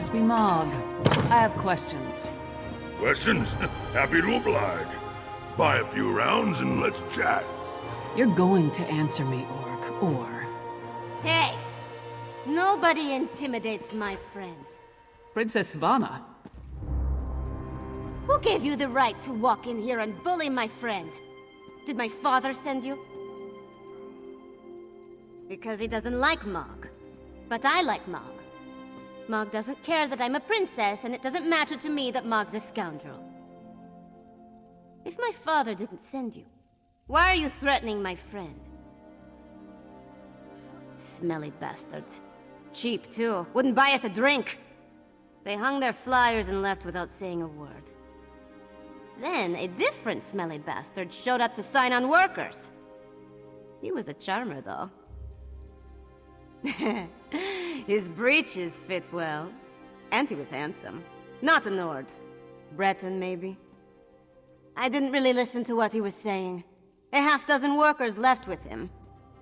must be Mog. I have questions. Questions? Happy to oblige. Buy a few rounds and let's chat. You're going to answer me, Orc, or... Hey! Nobody intimidates my friends. Princess Svana. Who gave you the right to walk in here and bully my friend? Did my father send you? Because he doesn't like Mog. But I like Mog. Mog doesn't care that I'm a princess, and it doesn't matter to me that Mog's a scoundrel. If my father didn't send you, why are you threatening my friend? Smelly bastards. Cheap, too. Wouldn't buy us a drink. They hung their flyers and left without saying a word. Then, a different smelly bastard showed up to sign on workers. He was a charmer, though. His breeches fit well. And he was handsome. Not a Nord. Breton, maybe? I didn't really listen to what he was saying. A half-dozen workers left with him.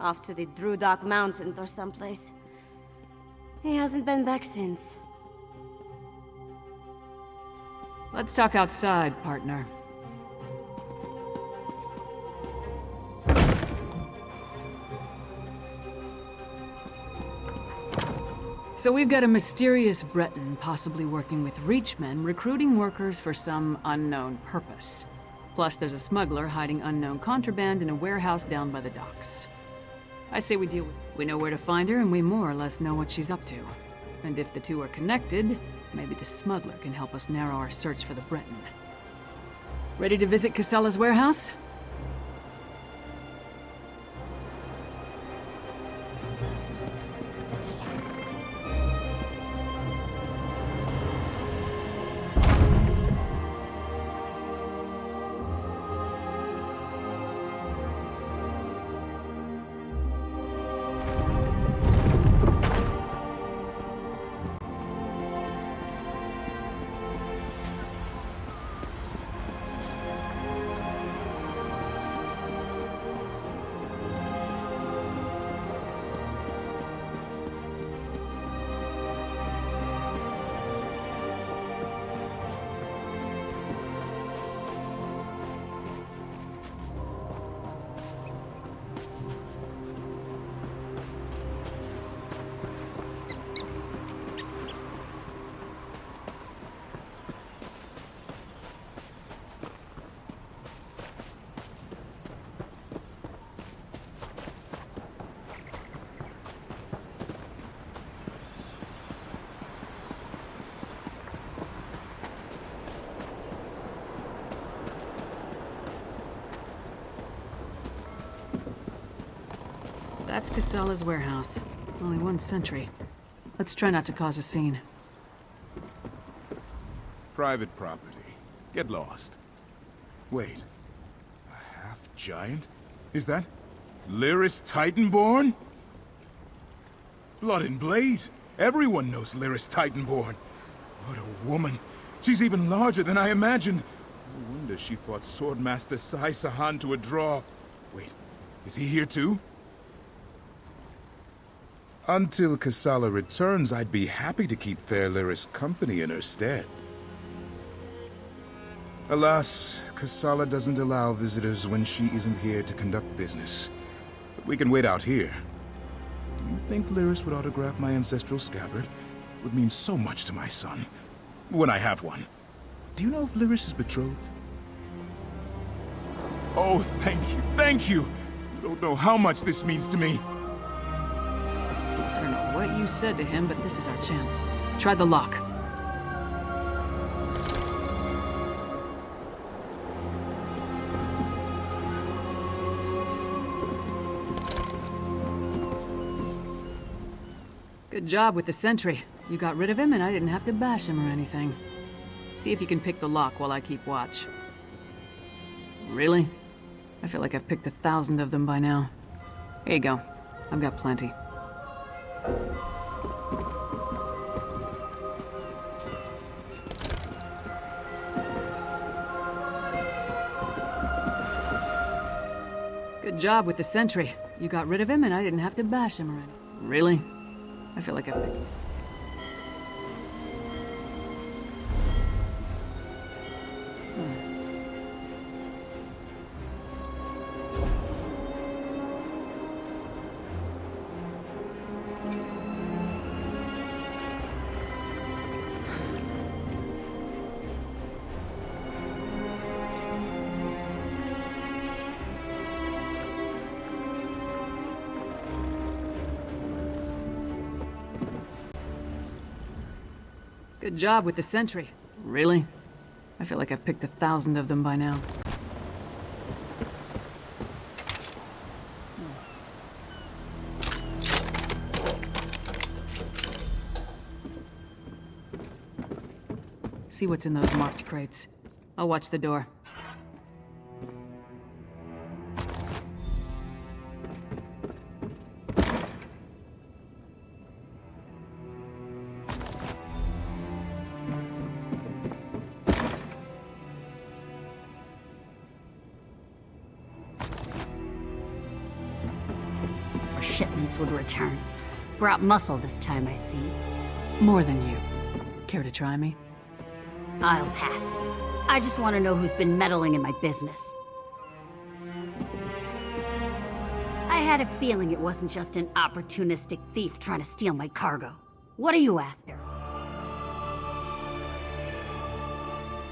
Off to the Drudok Mountains or someplace. He hasn't been back since. Let's talk outside, partner. So we've got a mysterious Breton possibly working with Reachmen, recruiting workers for some unknown purpose. Plus there's a smuggler hiding unknown contraband in a warehouse down by the docks. I say we deal with it. We know where to find her, and we more or less know what she's up to. And if the two are connected, maybe the smuggler can help us narrow our search for the Breton. Ready to visit Casella's warehouse? That's Casella's warehouse. Only one sentry. Let's try not to cause a scene. Private property. Get lost. Wait. A half-giant? Is that Lyris Titanborn? Blood and Blade. Everyone knows Lyris Titanborn. What a woman. She's even larger than I imagined. No wonder she fought Swordmaster Sai Sahan to a draw. Wait, is he here too? Until Casalla returns, I'd be happy to keep fair Lyris company in her stead. Alas, Casalla doesn't allow visitors when she isn't here to conduct business. But we can wait out here. Do you think Lyris would autograph my ancestral scabbard? It would mean so much to my son. When I have one. Do you know if Lyris is betrothed? Oh, thank you, thank you! You don't know how much this means to me. I don't know what you said to him, but this is our chance. Try the lock. Good job with the sentry. You got rid of him and I didn't have to bash him or anything. See if you can pick the lock while I keep watch. Really? I feel like I've picked 1,000 of them by now. Here you go. I've got plenty. Good job with the sentry. You got rid of him and I didn't have to bash him or anything. Really? I feel like I've picked... job with the sentry. Really? I feel like I've picked 1,000 of them by now. See what's in those marked crates. I'll watch the door. Our shipments would return. Brought muscle this time, I see. More than you. Care to try me? I'll pass. I just want to know who's been meddling in my business. I had a feeling it wasn't just an opportunistic thief trying to steal my cargo. What are you after?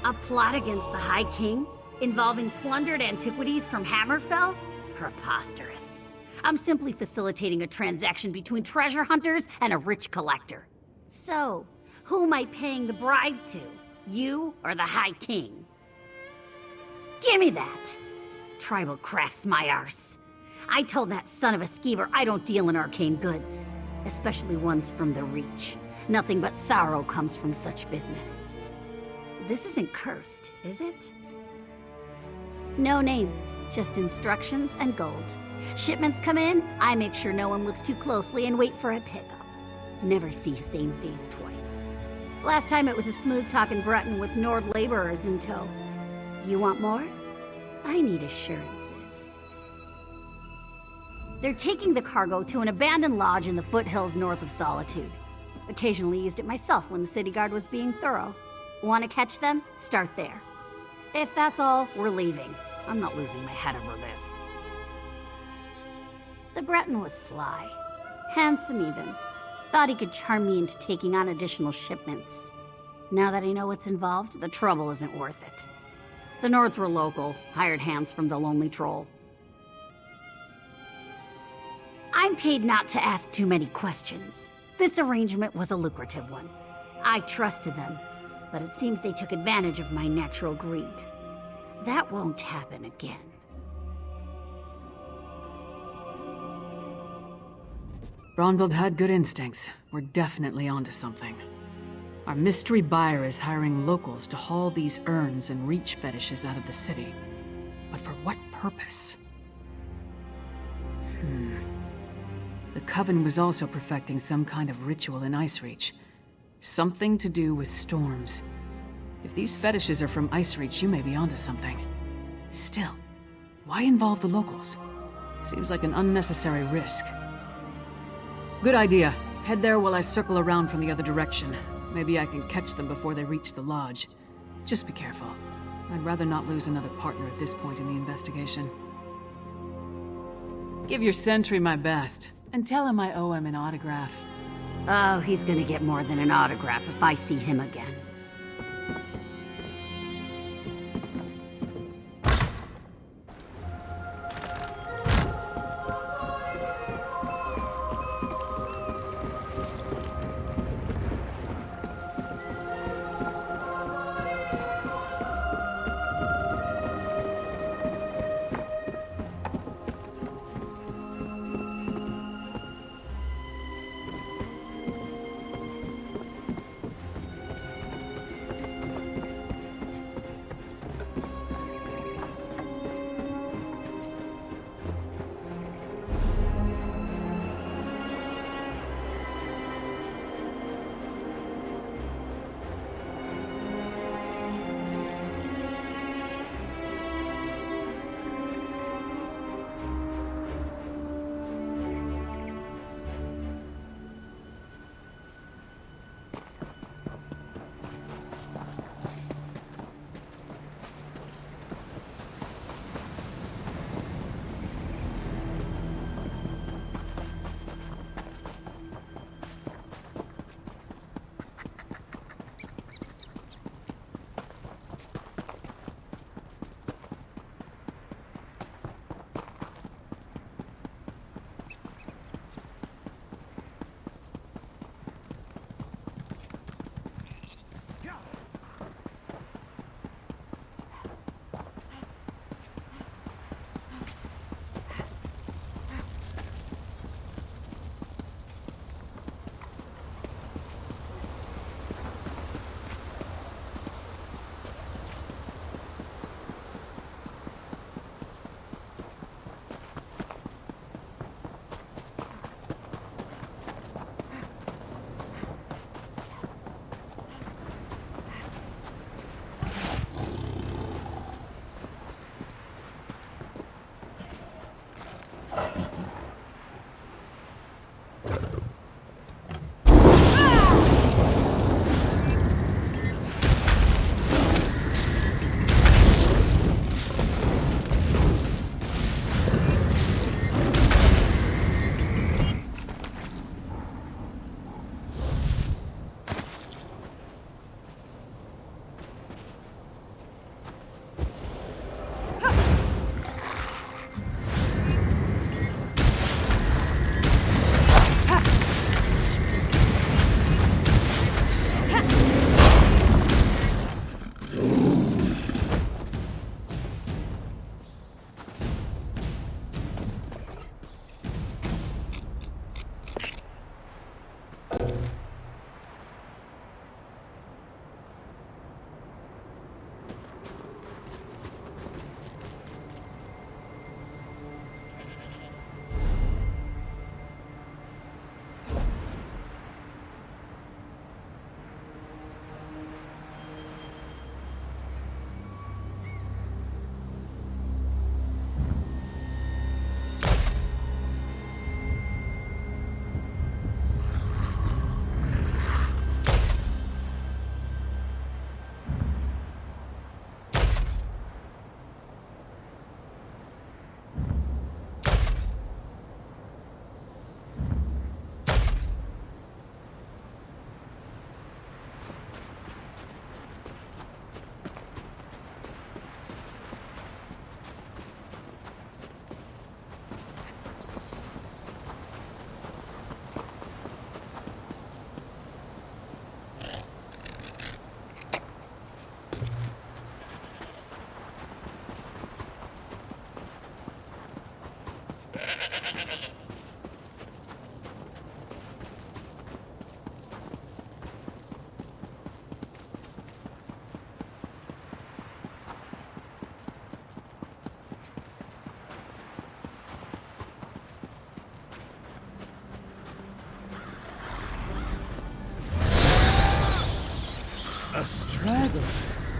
A plot against the High King? Involving plundered antiquities from Hammerfell? Preposterous. I'm simply facilitating a transaction between treasure hunters and a rich collector. So, who am I paying the bribe to? You or the High King? Give me that! Tribal crafts my arse. I told that son of a skeever I don't deal in arcane goods, especially ones from the Reach. Nothing but sorrow comes from such business. This isn't cursed, is it? No name, just instructions and gold. Shipments come in, I make sure no one looks too closely and wait for a pickup. Never see same face twice. Last time it was a smooth-talking Breton with Nord laborers in tow. You want more? I need assurances. They're taking the cargo to an abandoned lodge in the foothills north of Solitude. Occasionally used it myself when the city guard was being thorough. Want to catch them? Start there. If that's all, we're leaving. I'm not losing my head over this. The Breton was sly. Handsome even. Thought he could charm me into taking on additional shipments. Now that I know what's involved, the trouble isn't worth it. The Nords were local, hired hands from the Lonely Troll. I'm paid not to ask too many questions. This arrangement was a lucrative one. I trusted them, but it seems they took advantage of my natural greed. That won't happen again. Brondeld had good instincts. We're definitely onto something. Our mystery buyer is hiring locals to haul these urns and reach fetishes out of the city. But for what purpose? The Coven was also perfecting some kind of ritual in Ice Reach. Something to do with storms. If these fetishes are from Ice Reach, you may be onto something. Still, why involve the locals? Seems like an unnecessary risk. Good idea. Head there while I circle around from the other direction. Maybe I can catch them before they reach the lodge. Just be careful. I'd rather not lose another partner at this point in the investigation. Give your sentry my best, and tell him I owe him an autograph. Oh, he's gonna get more than an autograph if I see him again.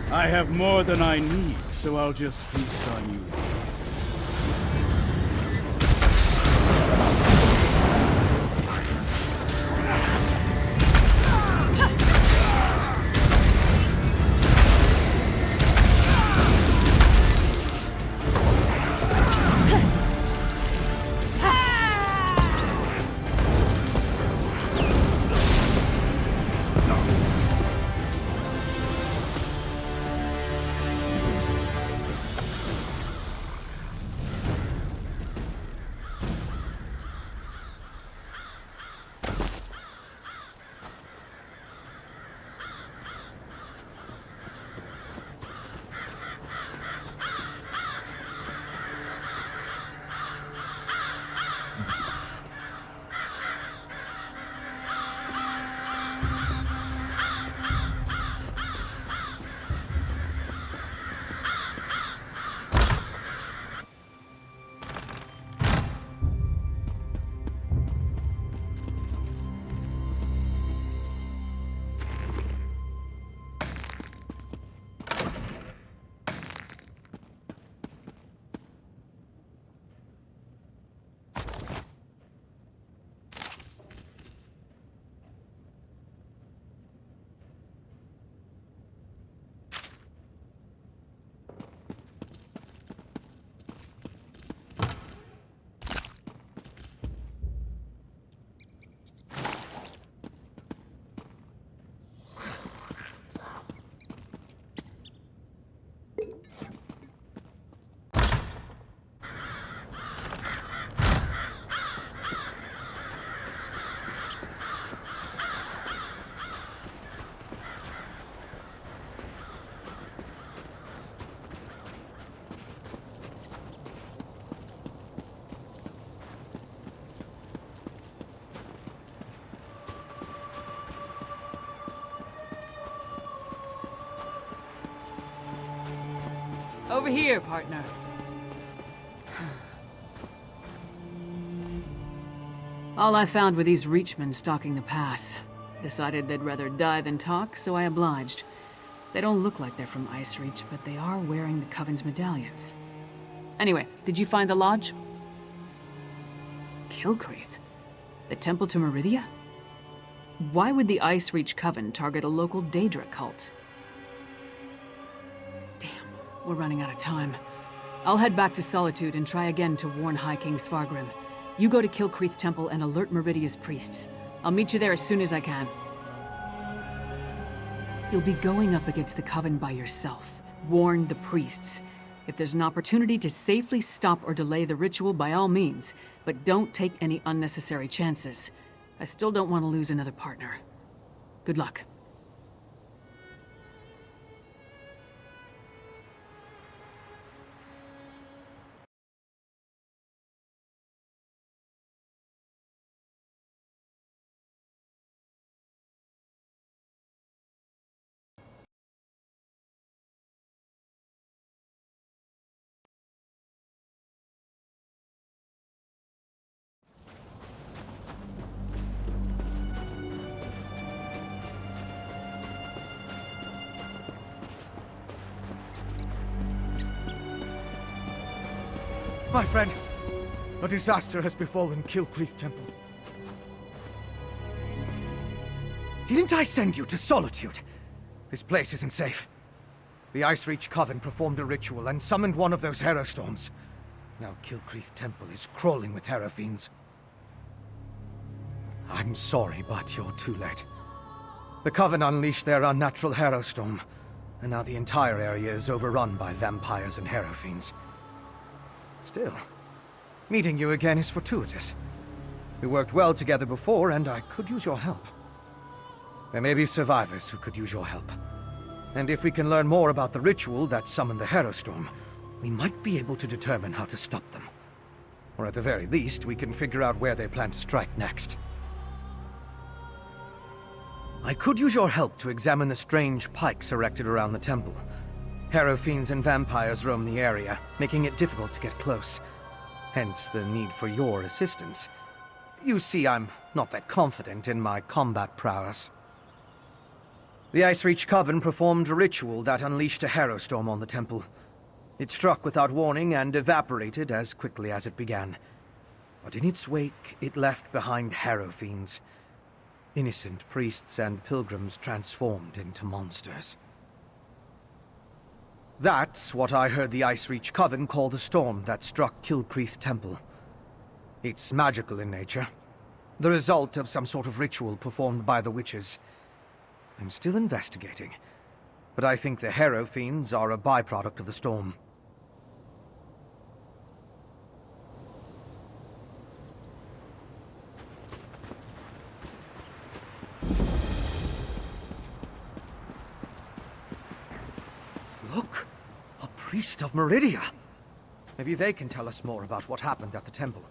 I have more than I need, so I'll just feast on you. Over here, partner. All I found were these reachmen stalking the pass. Decided they'd rather die than talk, so I obliged. They don't look like they're from Ice Reach, but they are wearing the Coven's medallions. Anyway, did you find the lodge? Kilcreath? The temple to Meridia? Why would the Ice Reach Coven target a local Daedra cult? Damn, we're running out of time. I'll head back to Solitude and try again to warn High King Svargrim. You go to Kilcreath Temple and alert Meridia's priests. I'll meet you there as soon as I can. You'll be going up against the Coven by yourself. Warn the priests. If there's an opportunity to safely stop or delay the ritual, by all means, but don't take any unnecessary chances. I still don't want to lose another partner. Good luck. My friend, a disaster has befallen Kilcreath Temple. Didn't I send you to Solitude? This place isn't safe. The Ice Reach Coven performed a ritual and summoned one of those Hero Storms. Now Kilcreath Temple is crawling with Hero Fiends. I'm sorry, but you're too late. The Coven unleashed their unnatural Hero Storm, and now the entire area is overrun by vampires and Hero Fiends. Still, meeting you again is fortuitous. We worked well together before, and I could use your help. There may be survivors who could use your help. And if we can learn more about the ritual that summoned the Hero Storm, we might be able to determine how to stop them. Or at the very least, we can figure out where they plan to strike next. I could use your help to examine the strange pikes erected around the temple. Hero Fiends and vampires roam the area, making it difficult to get close. Hence the need for your assistance. You see, I'm not that confident in my combat prowess. The Ice Reach Coven performed a ritual that unleashed a harrow storm on the temple. It struck without warning and evaporated as quickly as it began. But in its wake, it left behind harrow fiends. Innocent priests and pilgrims transformed into monsters. That's what I heard the Ice Reach Coven call the storm that struck Kilcreath Temple. It's magical in nature. The result of some sort of ritual performed by the witches. I'm still investigating, but I think the harrow fiends are a byproduct of the storm. Look! A priest of Meridia! Maybe they can tell us more about what happened at the temple.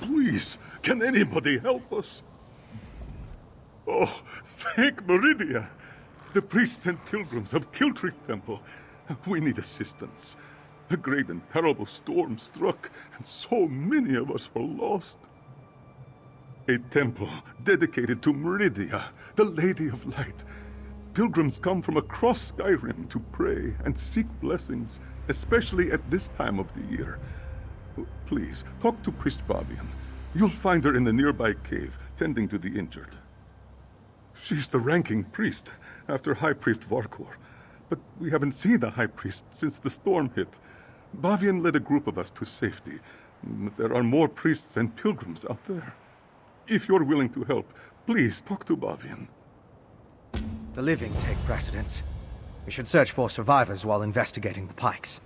Please, can anybody help us? Oh, thank Meridia! The priests and pilgrims of Kilcreath Temple. We need assistance. A great and terrible storm struck, and so many of us were lost. A temple dedicated to Meridia, the Lady of Light. Pilgrims come from across Skyrim to pray and seek blessings, especially at this time of the year. Please, talk to Priest Bavian. You'll find her in the nearby cave, tending to the injured. She's the ranking priest, after High Priest Varkor. But we haven't seen the High Priest since the storm hit. Bavian led a group of us to safety. There are more priests and pilgrims out there. If you're willing to help, please talk to Bavian. The living take precedence. We should search for survivors while investigating the pikes.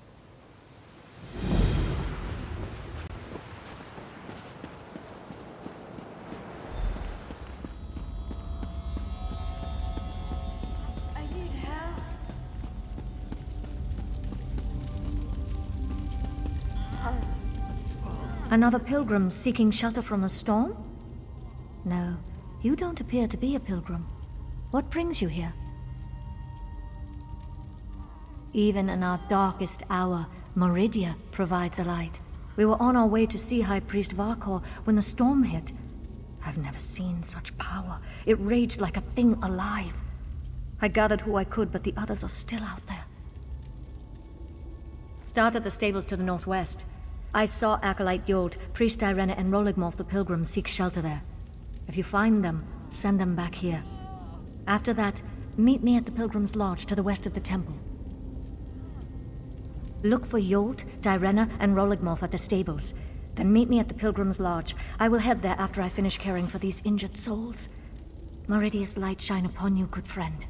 Another pilgrim seeking shelter from a storm? No, you don't appear to be a pilgrim. What brings you here? Even in our darkest hour, Meridia provides a light. We were on our way to see High Priest Varkor when the storm hit. I've never seen such power. It raged like a thing alive. I gathered who I could, but the others are still out there. Start at the stables to the northwest. I saw Acolyte Yold, Priest Irena, and Roligmorph the Pilgrim seek shelter there. If you find them, send them back here. After that, meet me at the Pilgrim's Lodge to the west of the temple. Look for Yold, Irena, and Roligmorph at the stables. Then meet me at the Pilgrim's Lodge. I will head there after I finish caring for these injured souls. Meridia's light shine upon you, good friend.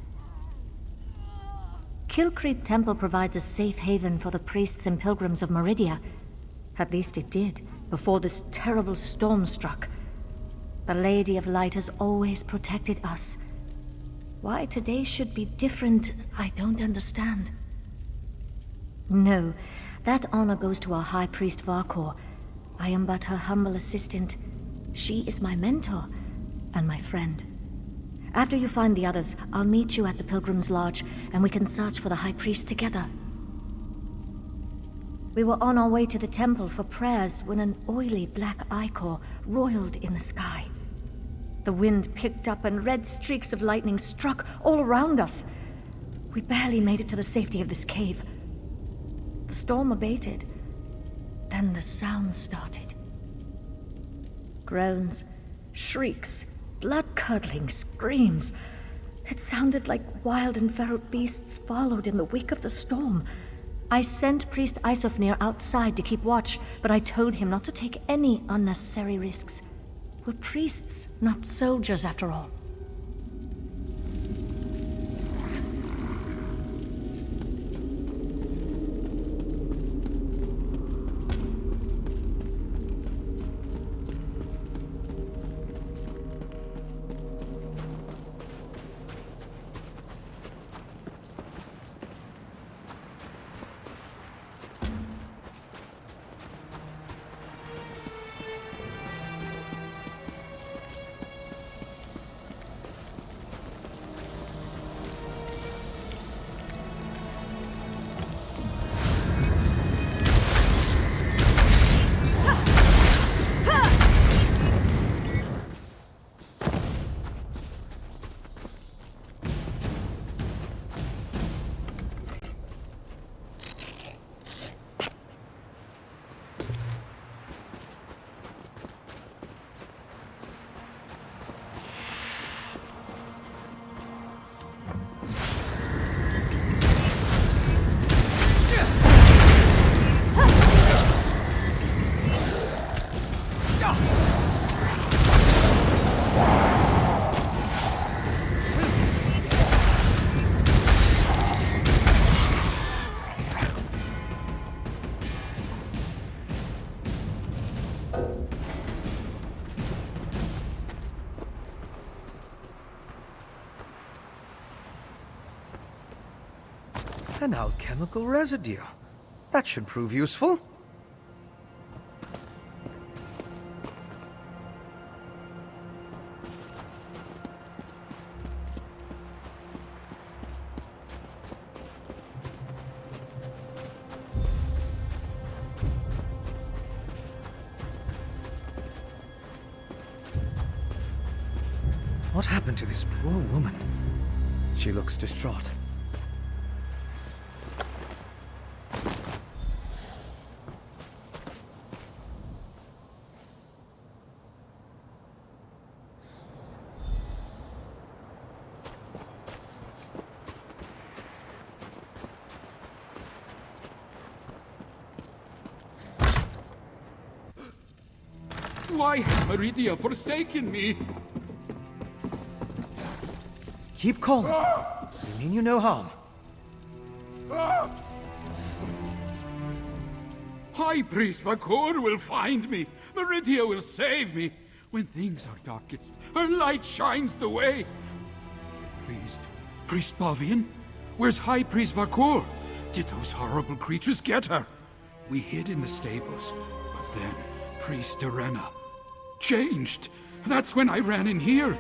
Kilcreath Temple provides a safe haven for the priests and pilgrims of Meridia. At least it did, before this terrible storm struck. The Lady of Light has always protected us. Why today should be different, I don't understand. No, that honor goes to our High Priest Varkor. I am but her humble assistant. She is my mentor and my friend. After you find the others, I'll meet you at the Pilgrim's Lodge, and we can search for the High Priest together. We were on our way to the temple for prayers when an oily black ichor roiled in the sky. The wind picked up and red streaks of lightning struck all around us. We barely made it to the safety of this cave. The storm abated. Then the sound started. Groans, shrieks, blood-curdling screams. It sounded like wild and feral beasts followed in the wake of the storm. I sent Priest Isofnir outside to keep watch, but I told him not to take any unnecessary risks. We're priests, not soldiers, after all. An alchemical residue. That should prove useful. What happened to this poor woman? She looks distraught. Why has Meridia forsaken me? Keep calm. We mean you no harm. High Priest Vakor will find me. Meridia will save me. When things are darkest, her light shines the way. Priest Bavian? Where's High Priest Vakor? Did those horrible creatures get her? We hid in the stables, but then Priest Arena changed. That's when I ran in here.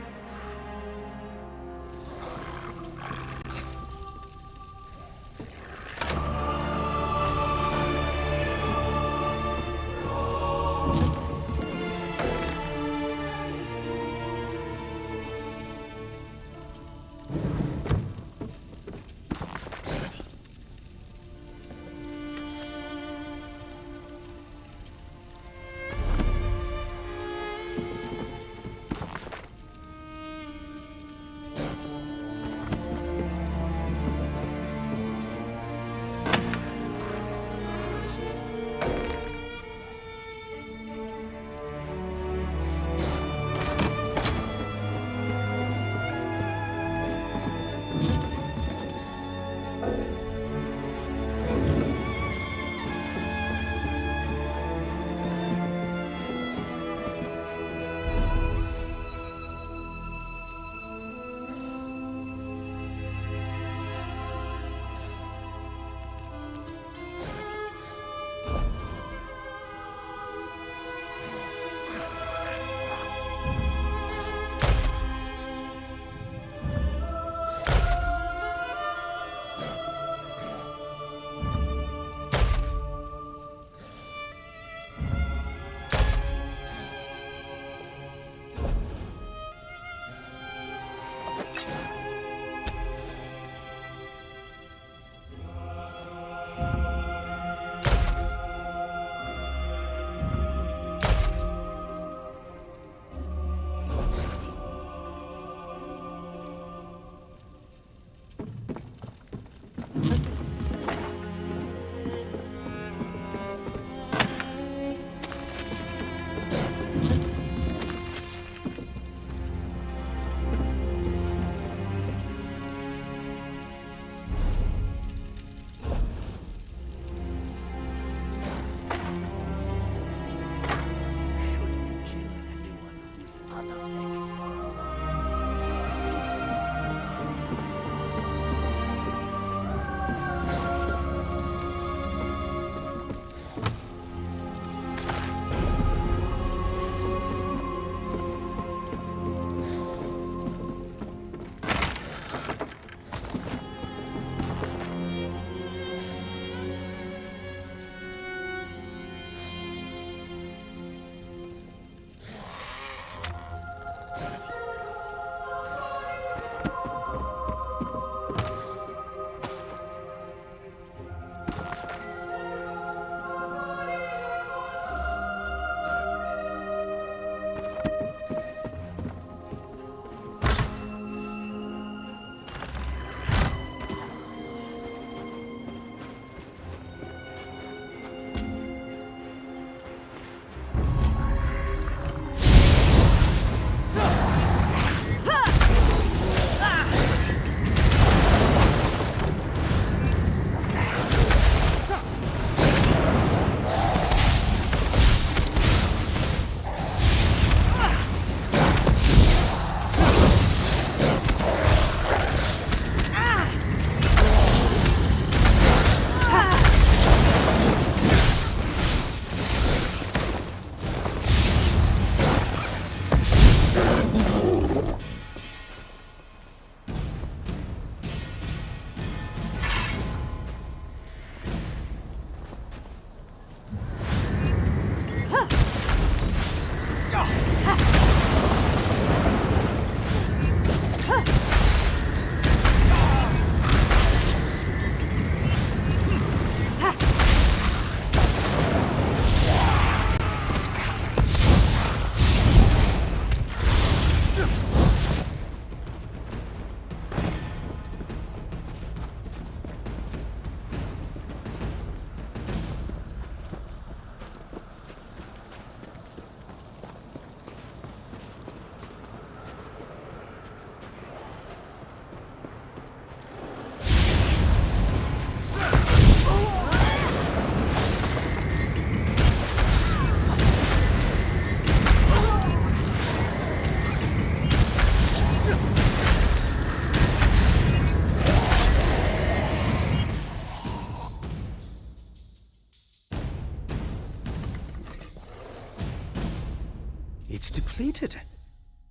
It's depleted.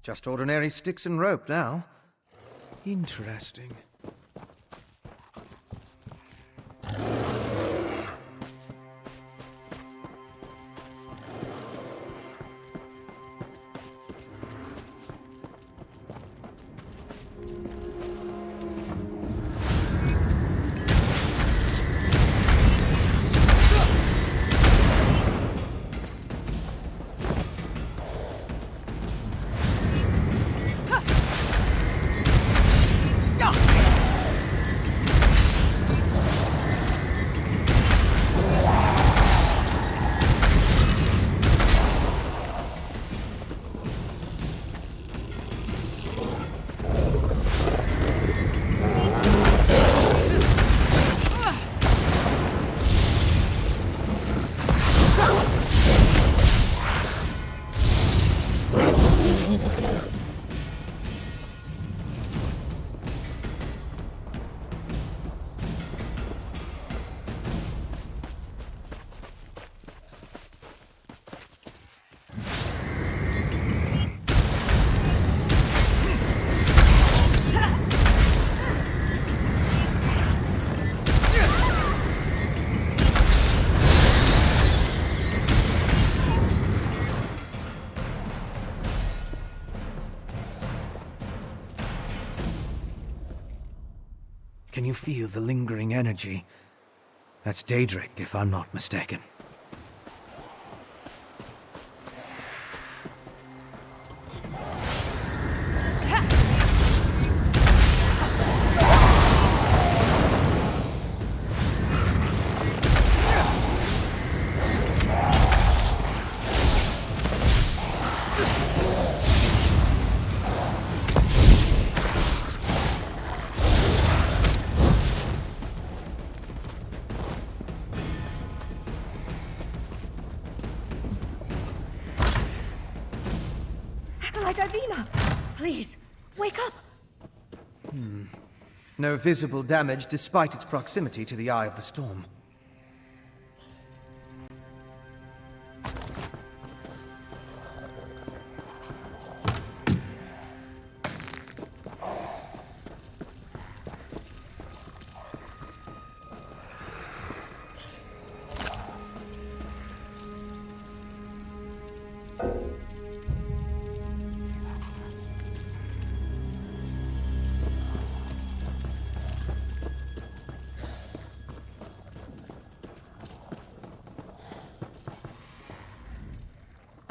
Just ordinary sticks and rope now. Interesting. Can you feel the lingering energy? That's Daedric, if I'm not mistaken. Please, wake up! No visible damage despite its proximity to the eye of the storm.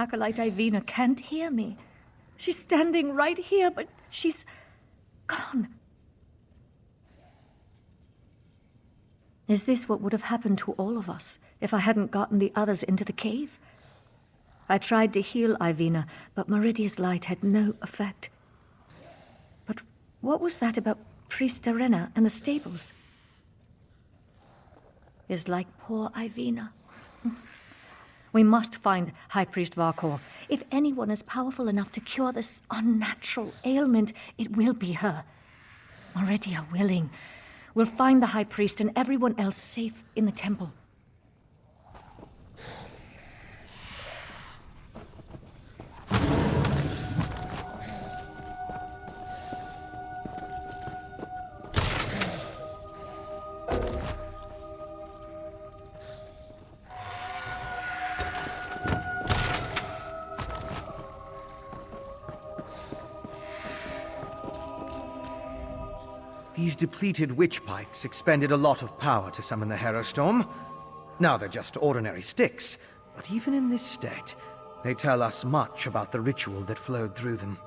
Acolyte Ivina can't hear me. She's standing right here, but she's gone. Is this what would have happened to all of us if I hadn't gotten the others into the cave? I tried to heal Ivina, but Meridia's light had no effect. But what was that about Priest Darena and the stables? Is like poor Ivina. We must find High Priest Varkor. If anyone is powerful enough to cure this unnatural ailment, it will be her. Meridia willing. We'll find the High Priest and everyone else safe in the temple. These depleted witch pikes expended a lot of power to summon the Hero Storm. Now they're just ordinary sticks, but even in this state, they tell us much about the ritual that flowed through them.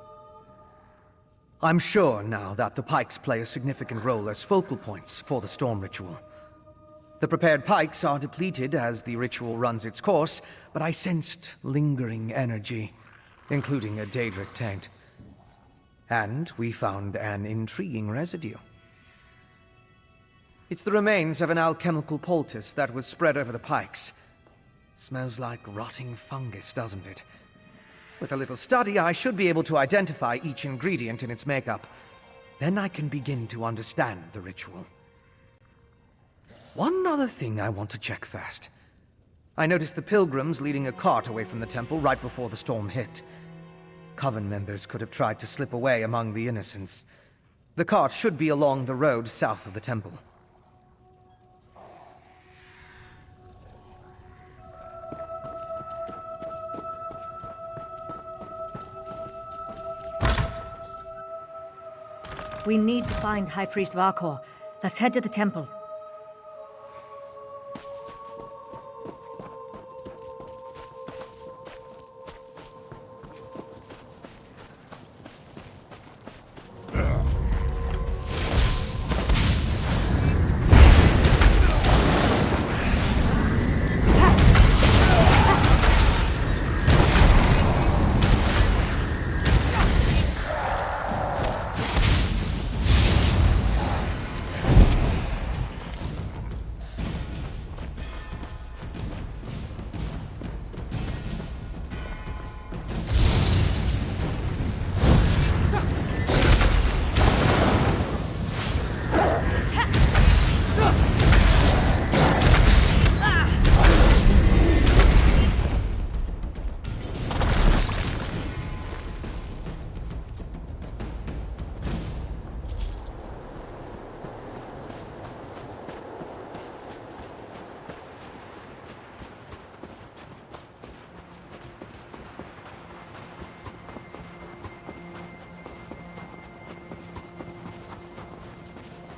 I'm sure now that the pikes play a significant role as focal points for the storm ritual. The prepared pikes are depleted as the ritual runs its course, but I sensed lingering energy, including a Daedric taint. And we found an intriguing residue. It's the remains of an alchemical poultice that was spread over the pikes. Smells like rotting fungus, doesn't it? With a little study, I should be able to identify each ingredient in its makeup. Then I can begin to understand the ritual. One other thing I want to check first. I noticed the pilgrims leading a cart away from the temple right before the storm hit. Coven members could have tried to slip away among the innocents. The cart should be along the road south of the temple. We need to find High Priest Varkor. Let's head to the temple.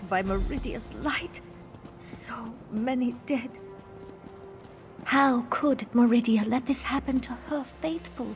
By Meridia's light, so many dead. How could Meridia let this happen to her faithful?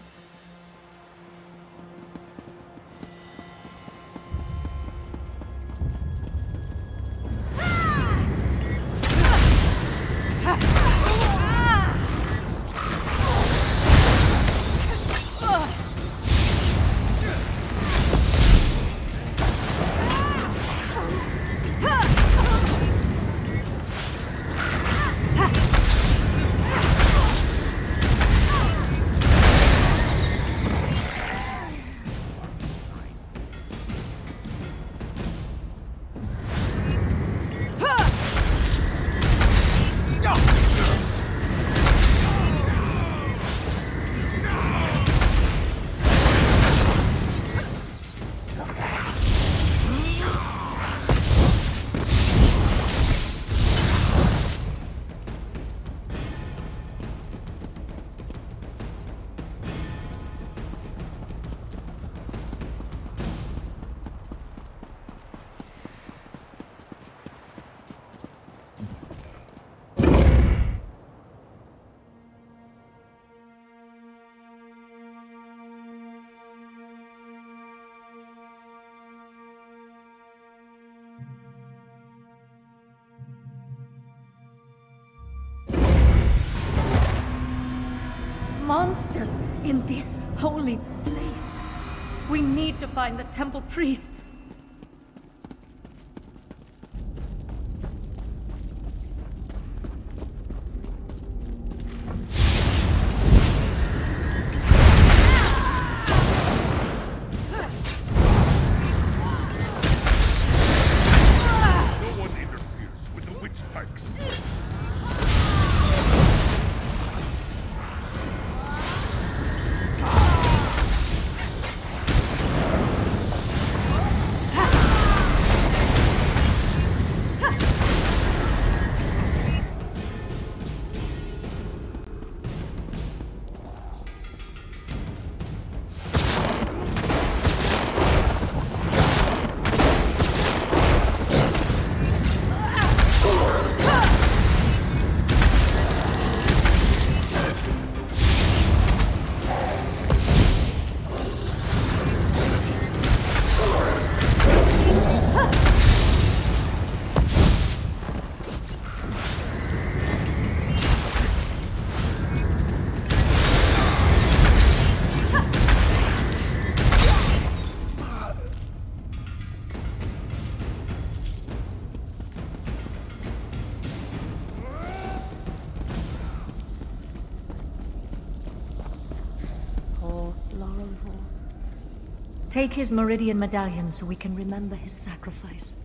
Monsters in this holy place. We need to find the temple priests. No one interferes with the witch packs. Take his Meridian medallion so we can remember his sacrifice.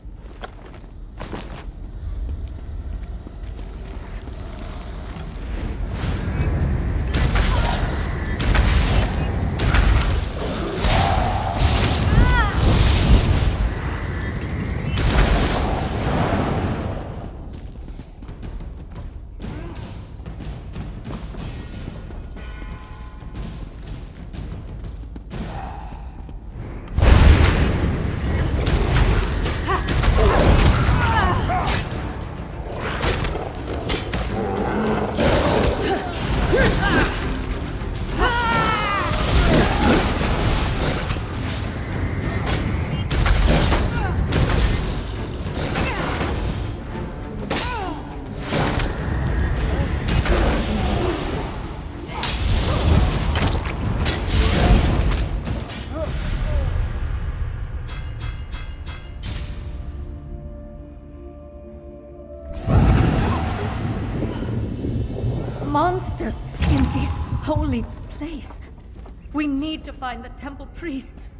holy place. We need to find the temple priests.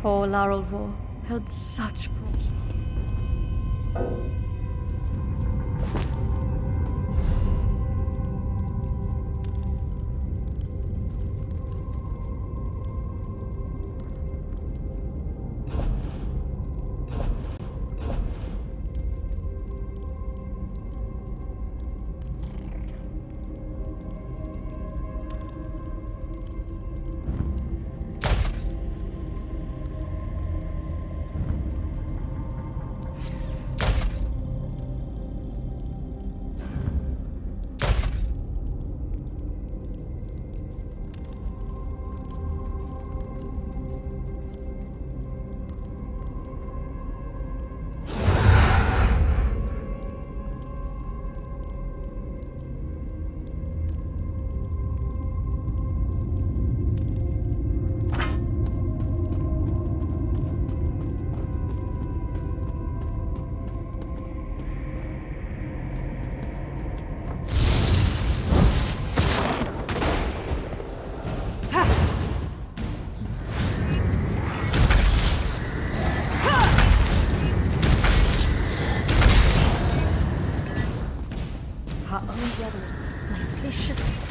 Poor Larelvor held such promise.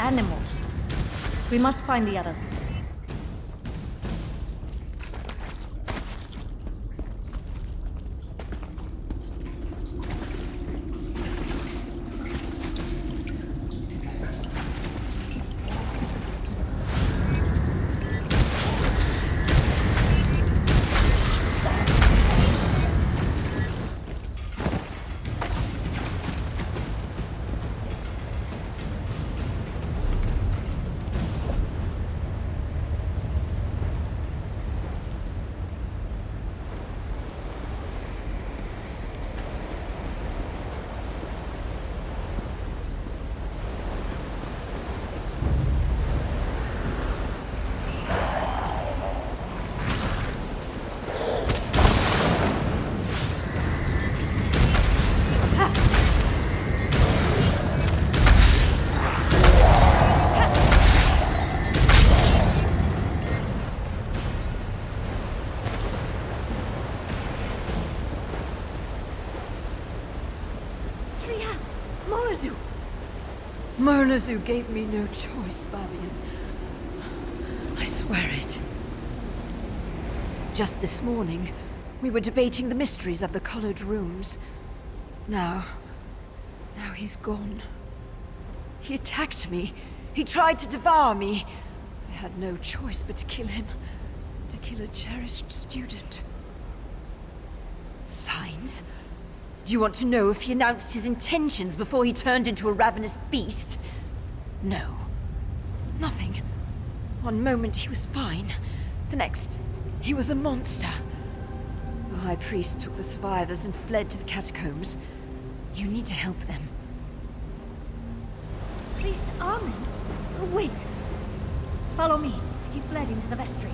Animals. We must find the others. Murnazu! Murnazu gave me no choice, Bavian. I swear it. Just this morning, we were debating the mysteries of the colored rooms. Now he's gone. He attacked me. He tried to devour me. I had no choice but to kill him. To kill a cherished student. Signs? Do you want to know if he announced his intentions before he turned into a ravenous beast? No. Nothing. One moment he was fine. The next, he was a monster. The High Priest took the survivors and fled to the catacombs. You need to help them. Priest Armin? Oh, wait. Follow me. He fled into the vestry.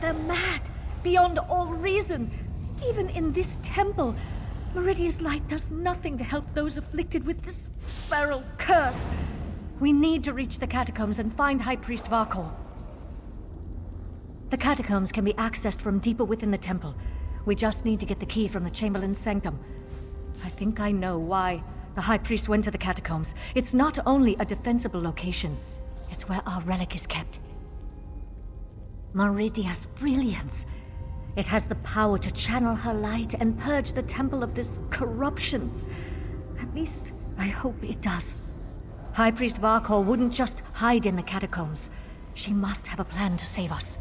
They're mad, beyond all reason. Even in this temple, Meridia's light does nothing to help those afflicted with this feral curse. We need to reach the catacombs and find High Priest Varkor. The catacombs can be accessed from deeper within the temple. We just need to get the key from the Chamberlain's sanctum. I think I know why the High Priest went to the catacombs. It's not only a defensible location, it's where our relic is kept. Meridia's brilliance. It has the power to channel her light and purge the temple of this corruption. At least, I hope it does. High Priest Varkor wouldn't just hide in the catacombs. She must have a plan to save us.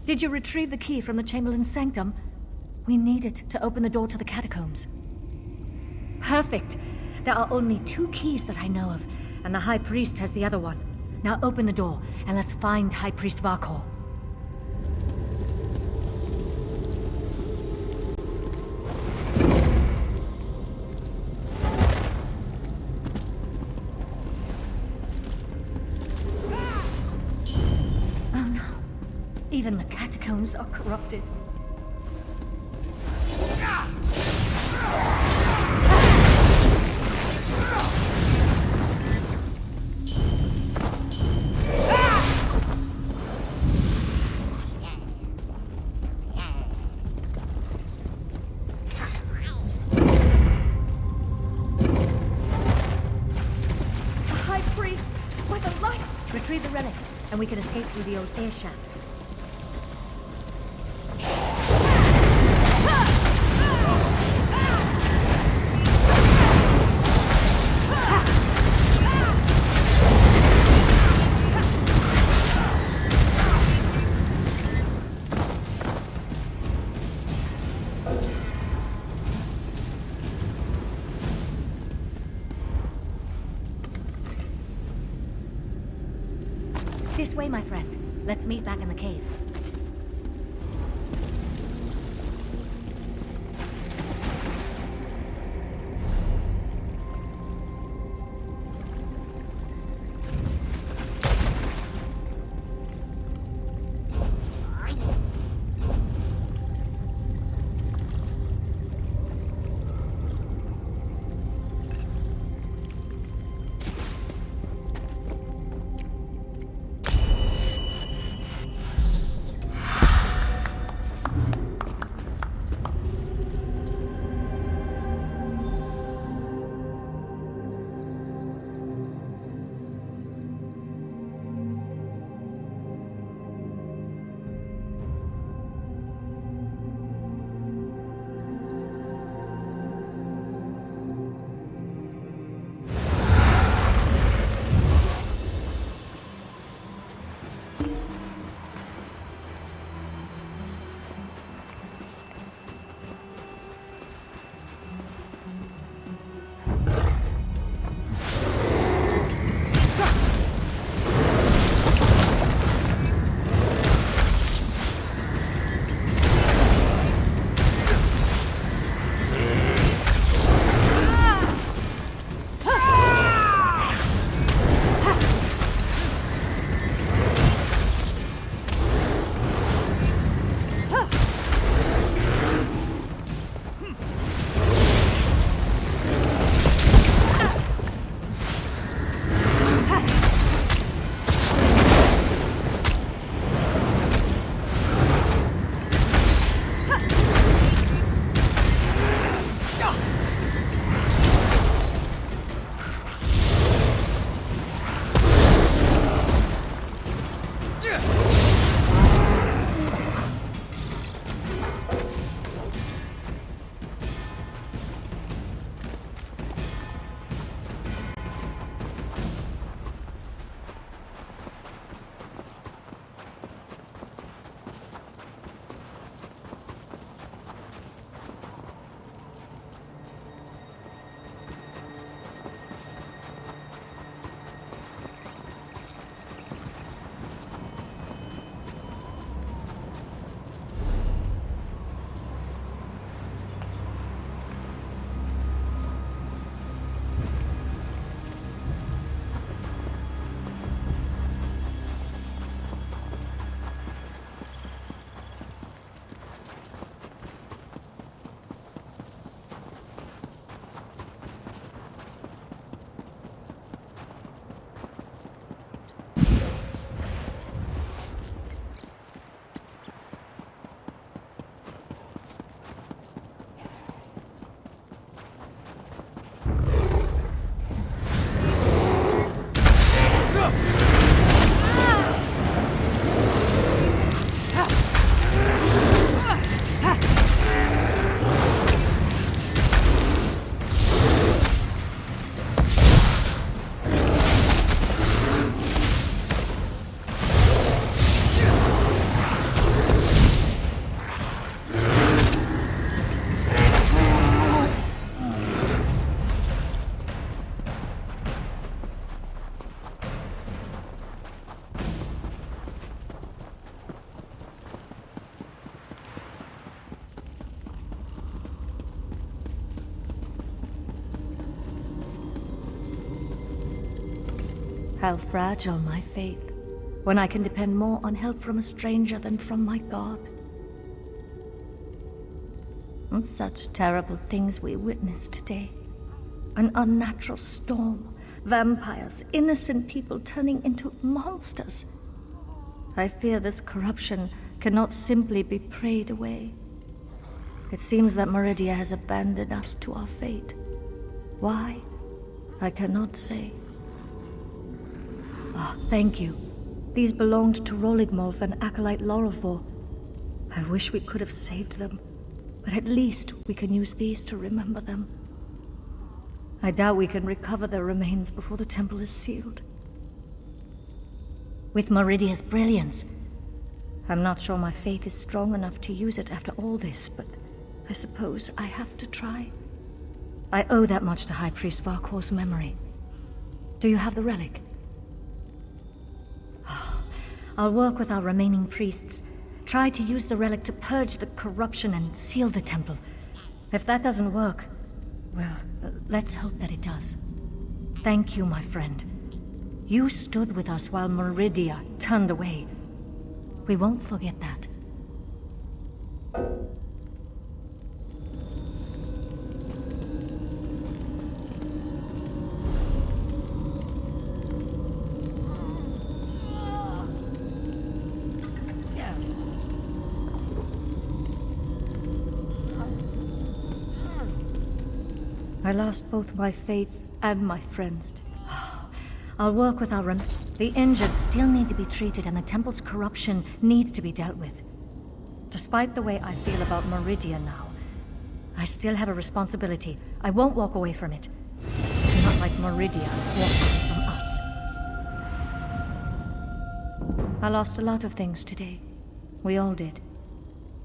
Did you retrieve the key from the Chamberlain's sanctum? We need it to open the door to the catacombs. Perfect. There are only 2 keys that I know of, and the High Priest has the other one. Now open the door, and let's find High Priest Varkor. Oh no. Even the catacombs are corrupted. Retrieve the relic, and we can escape through the old air shaft. This way, my friend. Let's meet back in the cave. How fragile my faith, when I can depend more on help from a stranger than from my God. And such terrible things we witnessed today. An unnatural storm, vampires, innocent people turning into monsters. I fear this corruption cannot simply be prayed away. It seems that Meridia has abandoned us to our fate. Why? I cannot say. Ah, thank you. These belonged to Roligmolf and Acolyte Lorelfor. I wish we could have saved them, but at least we can use these to remember them. I doubt we can recover their remains before the temple is sealed. With Meridia's brilliance, I'm not sure my faith is strong enough to use it after all this, but I suppose I have to try. I owe that much to High Priest Varkor's memory. Do you have the relic? Oh, I'll work with our remaining priests. Try to use the relic to purge the corruption and seal the temple. If that doesn't work, well, let's hope that it does. Thank you, my friend. You stood with us while Meridia turned away. We won't forget that. I lost both my faith and my friends. I'll work with our The injured still need to be treated, and the temple's corruption needs to be dealt with. Despite the way I feel about Meridia now, I still have a responsibility. I won't walk away from it. Do not let Meridia walk from us. I lost a lot of things today. We all did.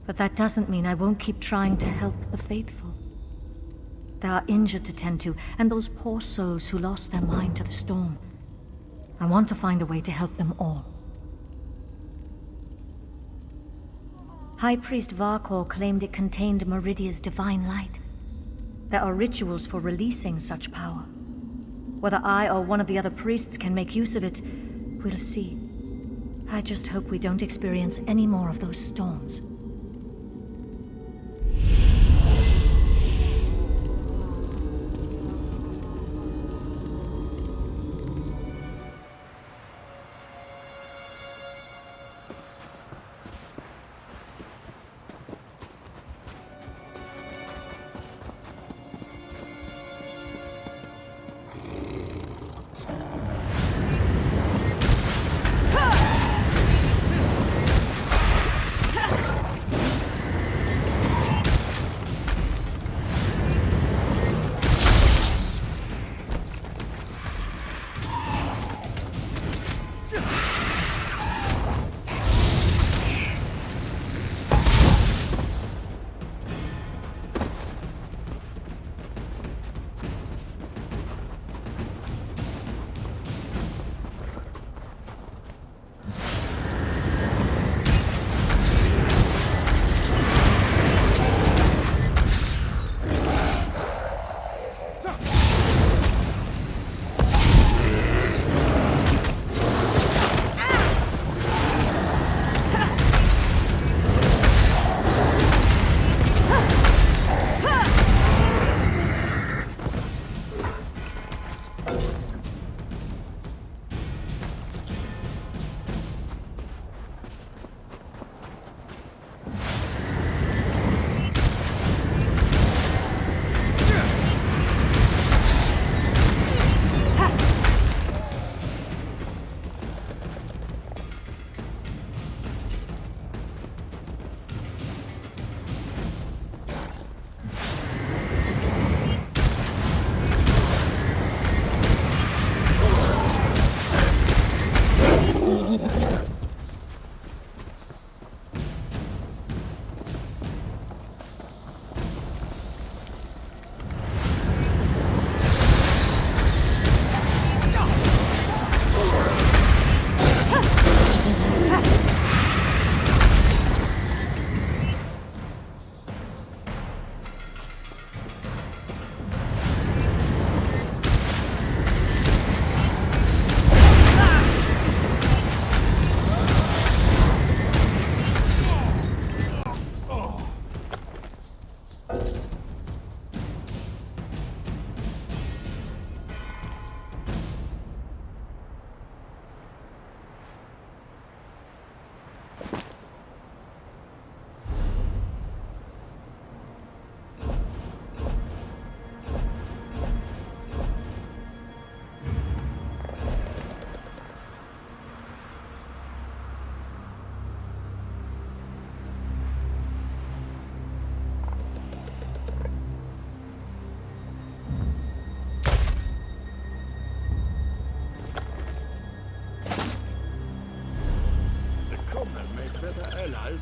But that doesn't mean I won't keep trying to help the faithful. There are injured to tend to, and those poor souls who lost their mind to the storm. I want to find a way to help them all. High Priest Varkor claimed it contained Meridia's divine light. There are rituals for releasing such power. Whether I or one of the other priests can make use of it, we'll see. I just hope we don't experience any more of those storms.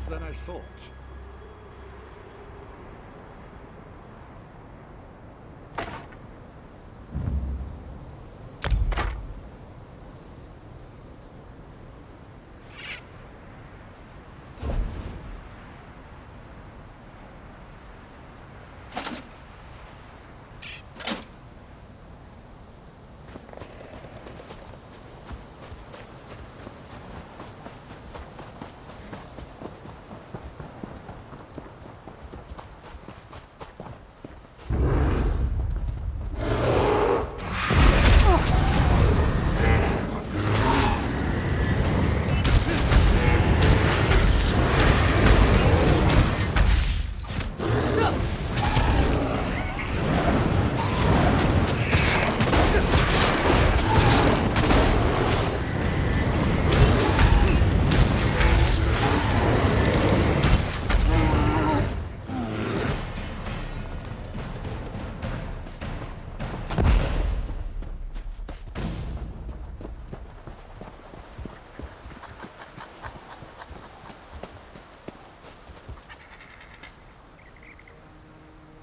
than I thought.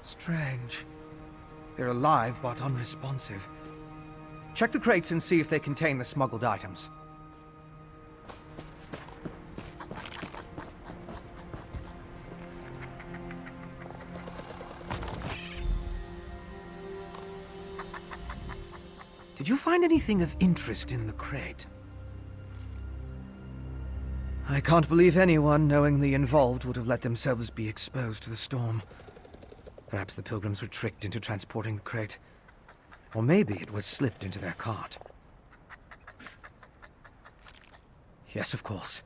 Strange. They're alive, but unresponsive. Check the crates and see if they contain the smuggled items. Did you find anything of interest in the crate? I can't believe anyone knowingly involved would have let themselves be exposed to the storm. Perhaps the pilgrims were tricked into transporting the crate. Or maybe it was slipped into their cart. Yes, of course.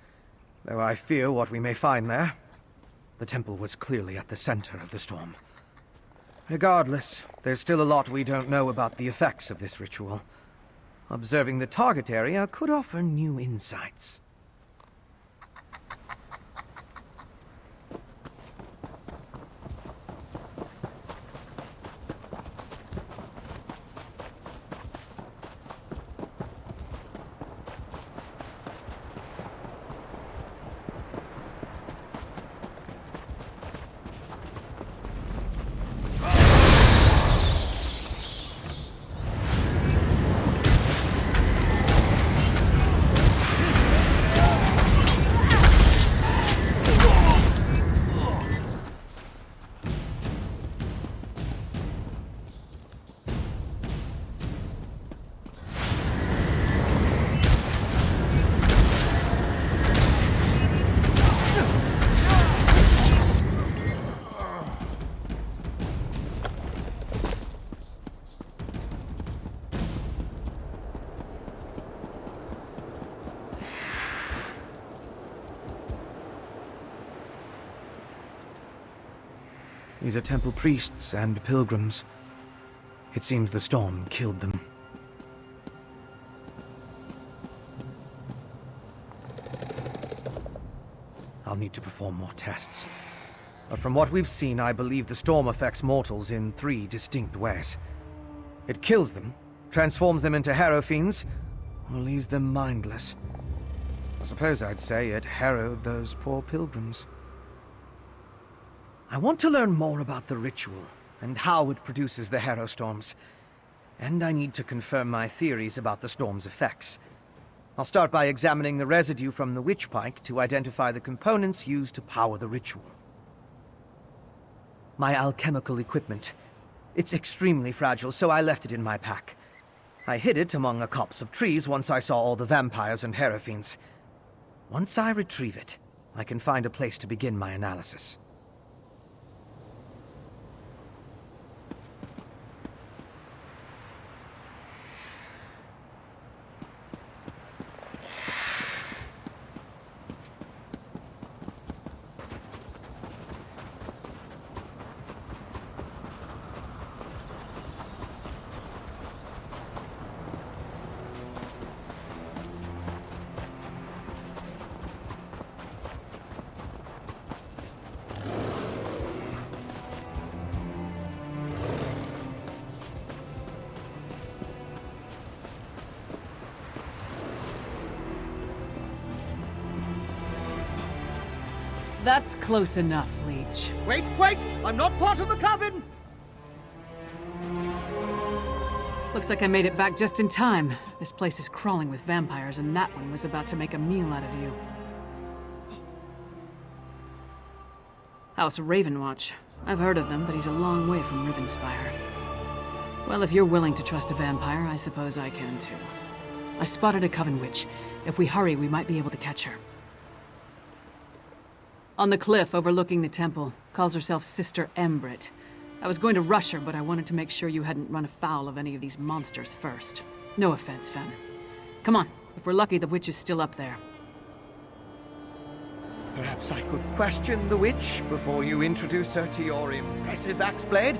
Though I fear what we may find there. The temple was clearly at the center of the storm. Regardless, there's still a lot we don't know about the effects of this ritual. Observing the target area could offer new insights. These are temple priests and pilgrims. It seems the storm killed them. I'll need to perform more tests. But from what we've seen, I believe the storm affects mortals in 3 distinct ways. It kills them, transforms them into harrow fiends, or leaves them mindless. I suppose I'd say it harrowed those poor pilgrims. I want to learn more about the ritual, and how it produces the harrow storms. And I need to confirm my theories about the storm's effects. I'll start by examining the residue from the witch pike to identify the components used to power the ritual. My alchemical equipment. It's extremely fragile, so I left it in my pack. I hid it among a copse of trees once I saw all the vampires and harrow fiends. Once I retrieve it, I can find a place to begin my analysis. That's close enough, Leech. Wait, wait! I'm not part of the coven! Looks like I made it back just in time. This place is crawling with vampires, and that one was about to make a meal out of you. House Ravenwatch. I've heard of him, but he's a long way from Rivenspire. Well, if you're willing to trust a vampire, I suppose I can too. I spotted a coven witch. If we hurry, we might be able to catch her. On the cliff overlooking the temple, calls herself Sister Embrit. I was going to rush her, but I wanted to make sure you hadn't run afoul of any of these monsters first. No offense, Fen. Come on. If we're lucky, the witch is still up there. Perhaps I could question the witch before you introduce her to your impressive axe blade?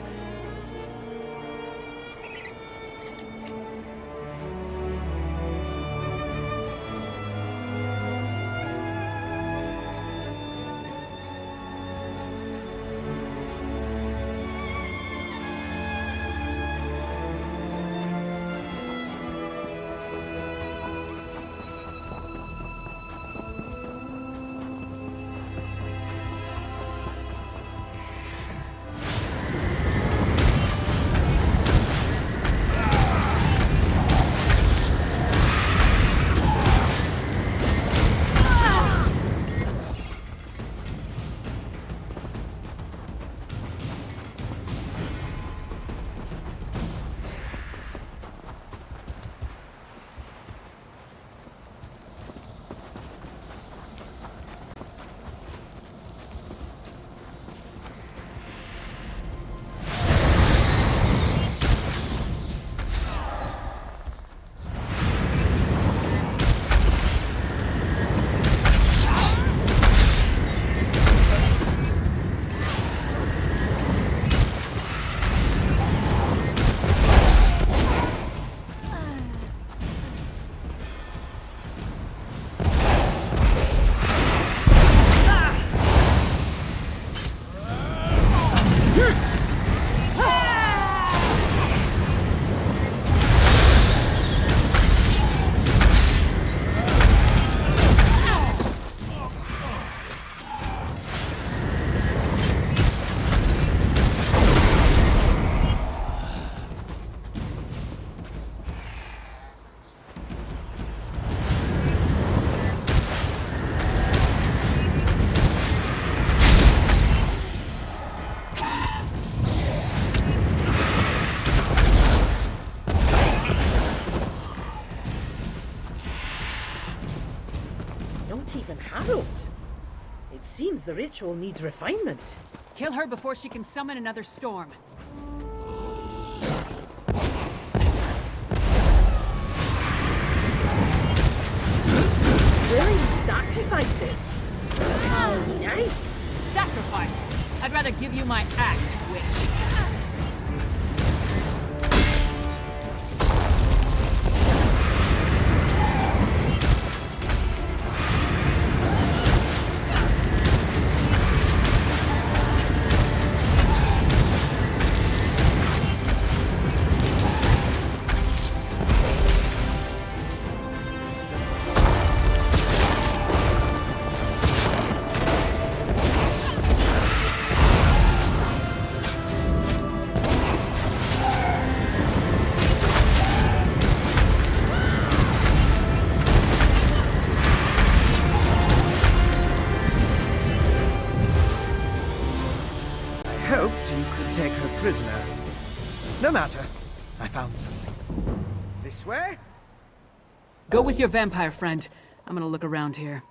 Even Harold. It seems the ritual needs refinement. Kill her before she can summon another storm. Willing sacrifices. Oh, nice. Sacrifice? I'd rather give you my axe, witch. Prisoner. No matter. I found something. This way? Go with your vampire friend. I'm gonna look around here.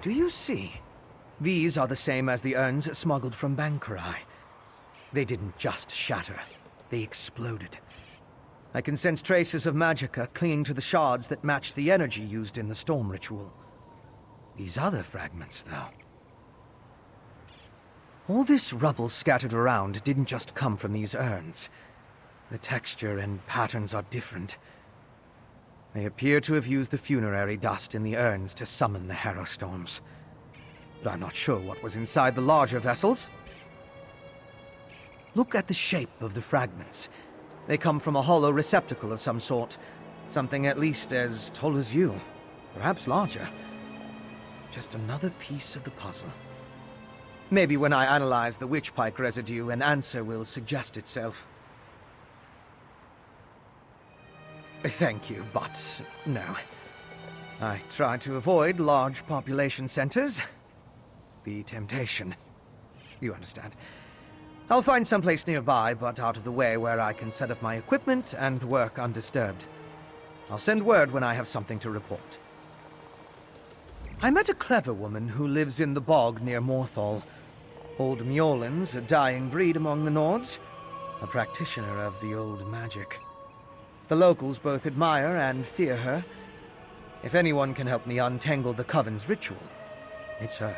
Do you see? These are the same as the urns smuggled from Bankarai. They didn't just shatter, they exploded. I can sense traces of magicka clinging to the shards that matched the energy used in the storm ritual. These other fragments, though. All this rubble scattered around didn't just come from these urns. The texture and patterns are different. They appear to have used the funerary dust in the urns to summon the harrow storms. But I'm not sure what was inside the larger vessels. Look at the shape of the fragments. They come from a hollow receptacle of some sort. Something at least as tall as you. Perhaps larger. Just another piece of the puzzle. Maybe when I analyze the witch pike residue, an answer will suggest itself. Thank you, but no. I try to avoid large population centers. The temptation. You understand. I'll find someplace nearby, but out of the way where I can set up my equipment and work undisturbed. I'll send word when I have something to report. I met a clever woman who lives in the bog near Morthal. Old Mjolin's a dying breed among the Nords, a practitioner of the old magic. The locals both admire and fear her. If anyone can help me untangle the Coven's ritual, it's her.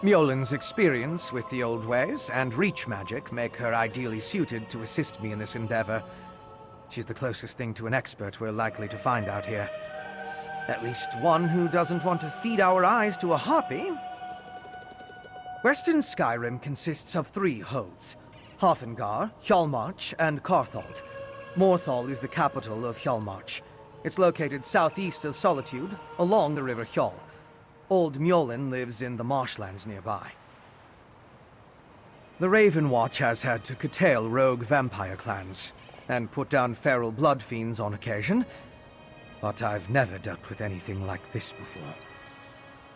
Mjolin's experience with the old ways and reach magic make her ideally suited to assist me in this endeavor. She's the closest thing to an expert we're likely to find out here. At least one who doesn't want to feed our eyes to a harpy. Western Skyrim consists of 3 holds: Haathengard, Hjalmarch, and Carthald. Morthal is the capital of Hjalmarch. It's located southeast of Solitude, along the River Hjal. Old Mjolin lives in the marshlands nearby. The Raven Watch has had to curtail rogue vampire clans, and put down feral blood fiends on occasion, but I've never dealt with anything like this before.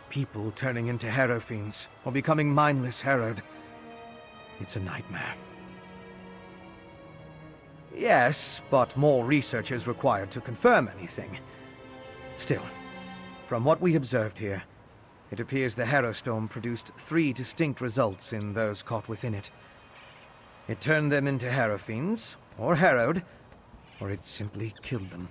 People turning into harrow fiends, or becoming mindless harrowed. It's a nightmare. Yes, but more research is required to confirm anything. Still, from what we observed here, it appears the harrow storm produced 3 distinct results in those caught within it. It turned them into harrow fiends, or harrowed, or it simply killed them.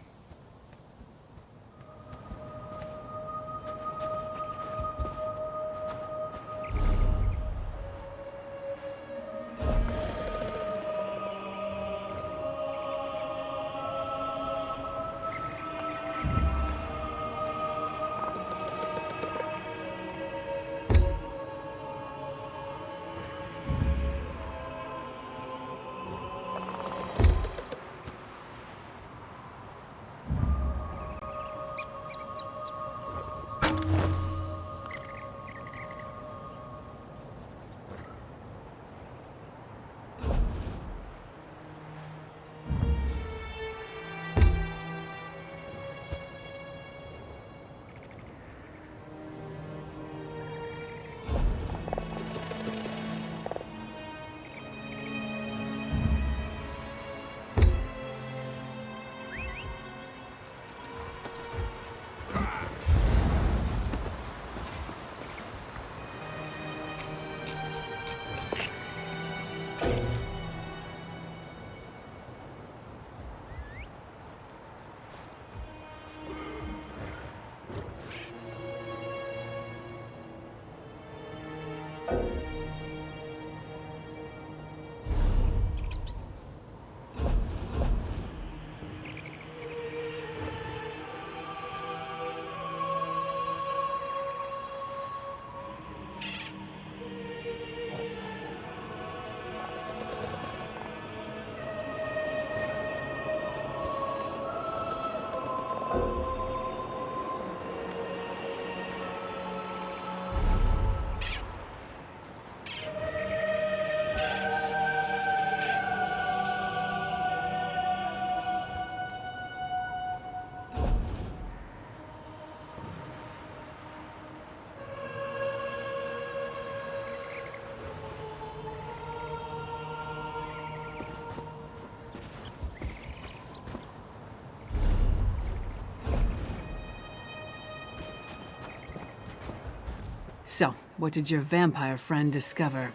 So, what did your vampire friend discover?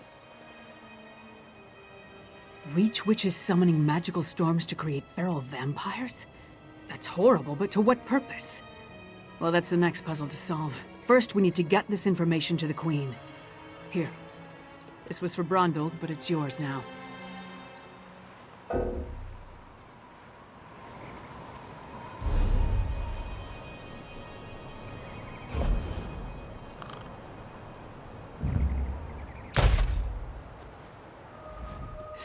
Reach witches summoning magical storms to create feral vampires? That's horrible, but to what purpose? Well, that's the next puzzle to solve. First, we need to get this information to the Queen. Here. This was for Brondel, but it's yours now.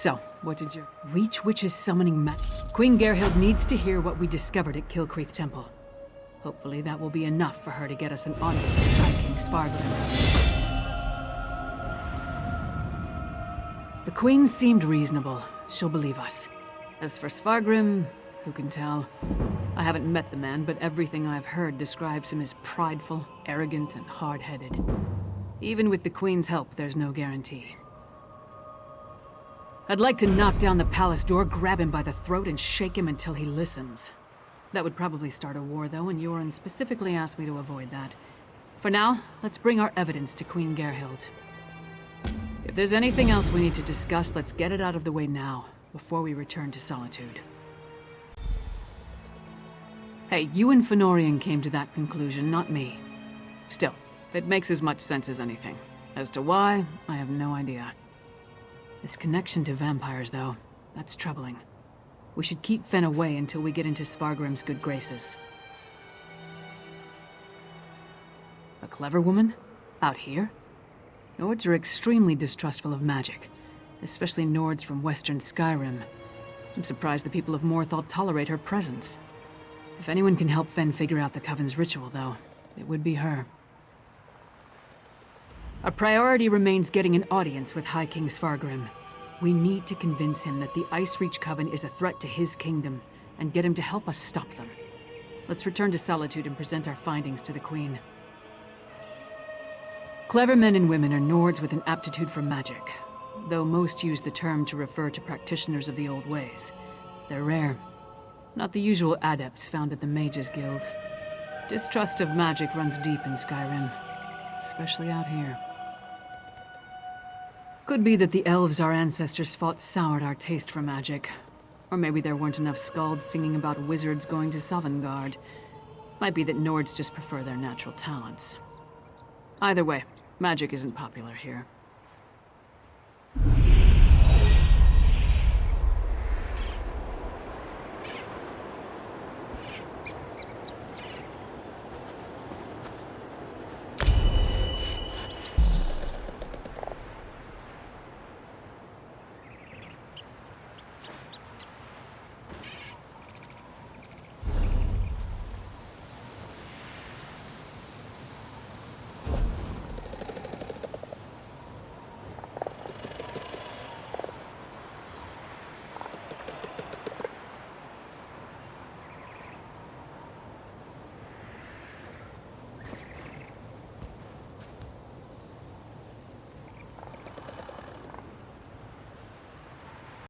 So, what did your Reach Witches summoning Queen Gerhild needs to hear what we discovered at Kilcreath Temple. Hopefully that will be enough for her to get us an audience with High King Svargrim. The Queen seemed reasonable. She'll believe us. As for Svargrim, who can tell? I haven't met the man, but everything I've heard describes him as prideful, arrogant, and hard-headed. Even with the Queen's help, there's no guarantee. I'd like to knock down the palace door, grab him by the throat, and shake him until he listens. That would probably start a war, though, and Yoren specifically asked me to avoid that. For now, let's bring our evidence to Queen Gerhild. If there's anything else we need to discuss, let's get it out of the way now, before we return to Solitude. Hey, you and Fëanorian came to that conclusion, not me. Still, it makes as much sense as anything. As to why, I have no idea. This connection to vampires, though, that's troubling. We should keep Fen away until we get into Svargrim's good graces. A clever woman? Out here? Nords are extremely distrustful of magic, especially Nords from western Skyrim. I'm surprised the people of Morthal tolerate her presence. If anyone can help Fen figure out the Coven's ritual, though, it would be her. Our priority remains getting an audience with High King Svargrim. We need to convince him that the Ice Reach Coven is a threat to his kingdom, and get him to help us stop them. Let's return to Solitude and present our findings to the Queen. Clever men and women are Nords with an aptitude for magic, though most use the term to refer to practitioners of the old ways. They're rare. Not the usual adepts found at the Mages Guild. Distrust of magic runs deep in Skyrim, especially out here. Could be that the elves our ancestors fought soured our taste for magic. Or maybe there weren't enough skalds singing about wizards going to Sovngarde. Might be that Nords just prefer their natural talents. Either way, magic isn't popular here.